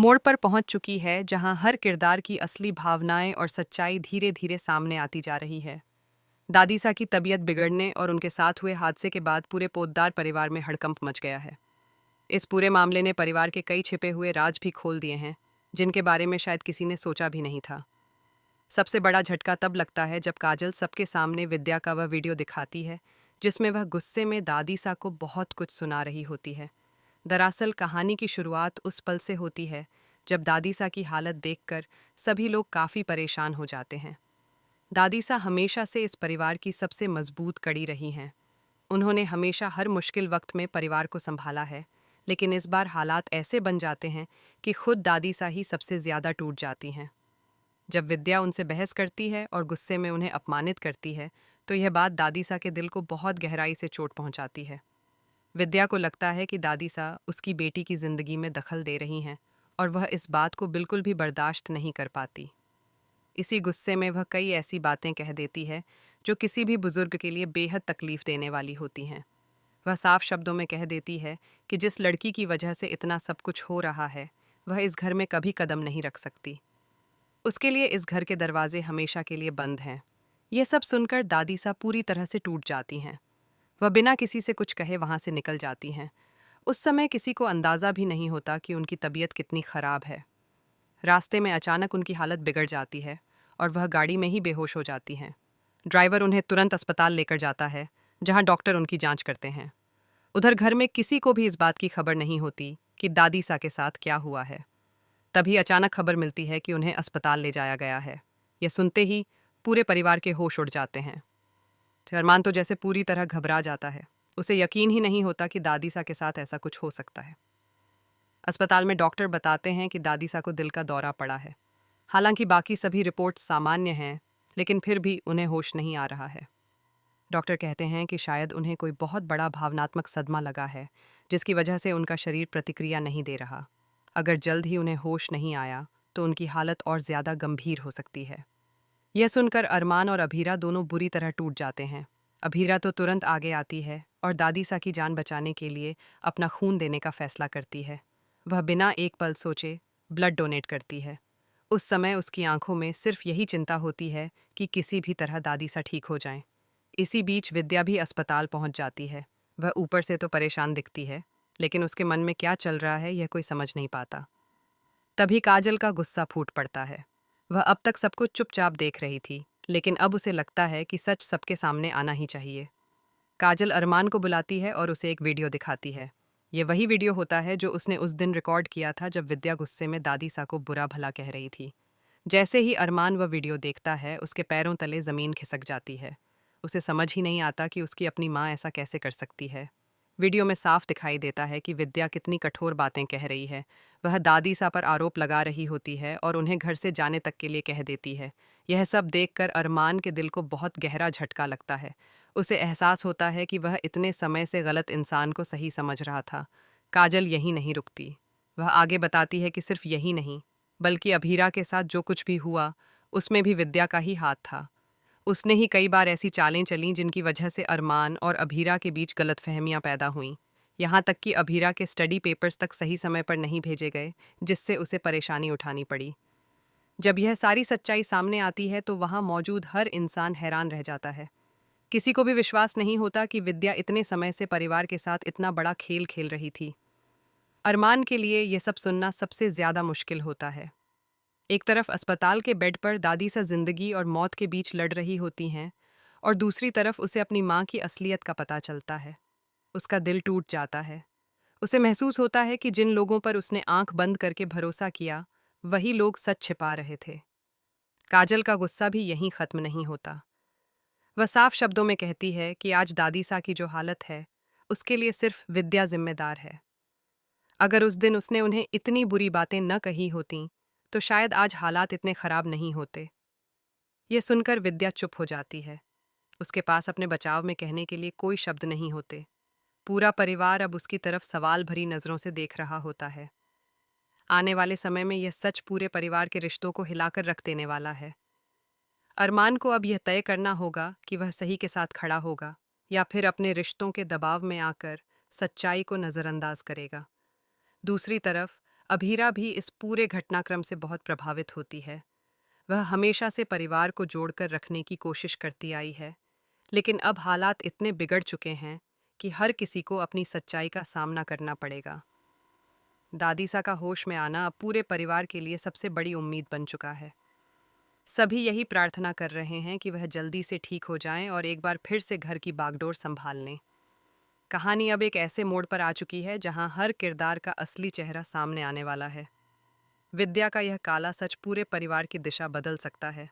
मोड़ पर पहुंच चुकी है जहां हर किरदार की असली भावनाएं और सच्चाई धीरे धीरे सामने आती जा रही है। दादीसा की तबीयत बिगड़ने और उनके साथ हुए हादसे के बाद पूरे पोद्दार परिवार में हड़कंप मच गया है। इस पूरे मामले ने परिवार के कई छिपे हुए राज भी खोल दिए हैं, जिनके बारे में शायद किसी ने सोचा भी नहीं था। सबसे बड़ा झटका तब लगता है जब काजल सबके सामने विद्या का वह वीडियो दिखाती है जिसमें वह गुस्से में दादीसा को बहुत कुछ सुना रही होती है। दरअसल कहानी की शुरुआत उस पल से होती है जब दादीसा की हालत देखकर सभी लोग काफ़ी परेशान हो जाते हैं। दादीसा हमेशा से इस परिवार की सबसे मजबूत कड़ी रही हैं। उन्होंने हमेशा हर मुश्किल वक्त में परिवार को संभाला है, लेकिन इस बार हालात ऐसे बन जाते हैं कि खुद दादीसा ही सबसे ज़्यादा टूट जाती हैं। जब विद्या उनसे बहस करती है और गुस्से में उन्हें अपमानित करती है, तो यह बात दादीसा के दिल को बहुत गहराई से चोट पहुंचाती है। विद्या को लगता है कि दादीसा उसकी बेटी की ज़िंदगी में दखल दे रही हैं और वह इस बात को बिल्कुल भी बर्दाश्त नहीं कर पाती। इसी गुस्से में वह कई ऐसी बातें कह देती है जो किसी भी बुजुर्ग के लिए बेहद तकलीफ देने वाली होती हैं। वह साफ शब्दों में कह देती है कि जिस लड़की की वजह से इतना सब कुछ हो रहा है, वह इस घर में कभी कदम नहीं रख सकती। उसके लिए इस घर के दरवाजे हमेशा के लिए बंद हैं। यह सब सुनकर दादीसा पूरी तरह से टूट जाती हैं। वह बिना किसी से कुछ कहे वहाँ से निकल जाती हैं। उस समय किसी को अंदाज़ा भी नहीं होता कि उनकी तबीयत कितनी ख़राब है। रास्ते में अचानक उनकी हालत बिगड़ जाती है और वह गाड़ी में ही बेहोश हो जाती हैं। ड्राइवर उन्हें तुरंत अस्पताल लेकर जाता है, जहाँ डॉक्टर उनकी जांच करते हैं। उधर घर में किसी को भी इस बात की खबर नहीं होती कि दादीसा के साथ क्या हुआ है। तभी अचानक खबर मिलती है कि उन्हें अस्पताल ले जाया गया है। यह सुनते ही पूरे परिवार के होश उड़ जाते हैं। अरमान तो जैसे पूरी तरह घबरा जाता है। उसे यकीन ही नहीं होता कि दादीसा के साथ ऐसा कुछ हो सकता है। अस्पताल में डॉक्टर बताते हैं कि दादीसा को दिल का दौरा पड़ा है। हालांकि बाकी सभी रिपोर्ट्स सामान्य हैं, लेकिन फिर भी उन्हें होश नहीं आ रहा है। डॉक्टर कहते हैं कि शायद उन्हें कोई बहुत बड़ा भावनात्मक सदमा लगा है, जिसकी वजह से उनका शरीर प्रतिक्रिया नहीं दे रहा। अगर जल्द ही उन्हें होश नहीं आया तो उनकी हालत और ज़्यादा गंभीर हो सकती है। यह सुनकर अरमान और अभीरा दोनों बुरी तरह टूट जाते हैं। अभीरा तो तुरंत आगे आती है और दादीसा की जान बचाने के लिए अपना खून देने का फैसला करती है। वह बिना एक पल सोचे ब्लड डोनेट करती है। उस समय उसकी आंखों में सिर्फ यही चिंता होती है कि किसी भी तरह दादीसा ठीक हो जाएं। इसी बीच विद्या भी अस्पताल पहुंच जाती है। वह ऊपर से तो परेशान दिखती है, लेकिन उसके मन में क्या चल रहा है यह कोई समझ नहीं पाता। तभी काजल का गुस्सा फूट पड़ता है। वह अब तक सब कुछ चुपचाप देख रही थी, लेकिन अब उसे लगता है कि सच सबके सामने आना ही चाहिए। काजल अरमान को बुलाती है और उसे एक वीडियो दिखाती है। ये वही वीडियो होता है जो उसने उस दिन रिकॉर्ड किया था जब विद्या गुस्से में दादीसा को बुरा भला कह रही थी। जैसे ही अरमान वह वीडियो देखता है, उसके पैरों तले ज़मीन खिसक जाती है। उसे समझ ही नहीं आता कि उसकी अपनी माँ ऐसा कैसे कर सकती है। वीडियो में साफ दिखाई देता है कि विद्या कितनी कठोर बातें कह रही है। वह दादीसा पर आरोप लगा रही होती है और उन्हें घर से जाने तक के लिए कह देती है। यह सब देखकर अरमान के दिल को बहुत गहरा झटका लगता है। उसे एहसास होता है कि वह इतने समय से गलत इंसान को सही समझ रहा था। काजल यहीं नहीं रुकती। वह आगे बताती है कि सिर्फ यही नहीं, बल्कि अभीरा के साथ जो कुछ भी हुआ, उसमें भी विद्या का ही हाथ था। उसने ही कई बार ऐसी चालें चलीं जिनकी वजह से अरमान और अभीरा के बीच गलतफहमियां पैदा हुईं। यहाँ तक कि अभीरा के स्टडी पेपर्स तक सही समय पर नहीं भेजे गए, जिससे उसे परेशानी उठानी पड़ी। जब यह सारी सच्चाई सामने आती है तो वहाँ मौजूद हर इंसान हैरान रह जाता है। किसी को भी विश्वास नहीं होता कि विद्या इतने समय से परिवार के साथ इतना बड़ा खेल खेल रही थी। अरमान के लिए यह सब सुनना सबसे ज़्यादा मुश्किल होता है। एक तरफ अस्पताल के बेड पर दादीसा जिंदगी और मौत के बीच लड़ रही होती हैं, और दूसरी तरफ उसे अपनी माँ की असलियत का पता चलता है। उसका दिल टूट जाता है। उसे महसूस होता है कि जिन लोगों पर उसने आंख बंद करके भरोसा किया, वही लोग सच छिपा रहे थे। काजल का गुस्सा भी यहीं खत्म नहीं होता। वह साफ शब्दों में कहती है कि आज दादीसा की जो हालत है, उसके लिए सिर्फ विद्या जिम्मेदार है। अगर उस दिन उसने उन्हें इतनी बुरी बातें न कही होतीं, तो शायद आज हालात इतने खराब नहीं होते। यह सुनकर विद्या चुप हो जाती है। उसके पास अपने बचाव में कहने के लिए कोई शब्द नहीं होते। पूरा परिवार अब उसकी तरफ सवाल भरी नज़रों से देख रहा होता है। आने वाले समय में यह सच पूरे परिवार के रिश्तों को हिलाकर रख देने वाला है। अरमान को अब यह तय करना होगा कि वह सही के साथ खड़ा होगा या फिर अपने रिश्तों के दबाव में आकर सच्चाई को नज़रअंदाज करेगा। दूसरी तरफ अभीरा भी इस पूरे घटनाक्रम से बहुत प्रभावित होती है। वह हमेशा से परिवार को जोड़कर रखने की कोशिश करती आई है, लेकिन अब हालात इतने बिगड़ चुके हैं कि हर किसी को अपनी सच्चाई का सामना करना पड़ेगा। दादीसा का होश में आना अब पूरे परिवार के लिए सबसे बड़ी उम्मीद बन चुका है। सभी यही प्रार्थना कर रहे हैं कि वह जल्दी से ठीक हो जाएं और एक बार फिर से घर की बागडोर संभाल लें। कहानी अब एक ऐसे मोड़ पर आ चुकी है जहां हर किरदार का असली चेहरा सामने आने वाला है। विद्या का यह काला सच पूरे परिवार की दिशा बदल सकता है।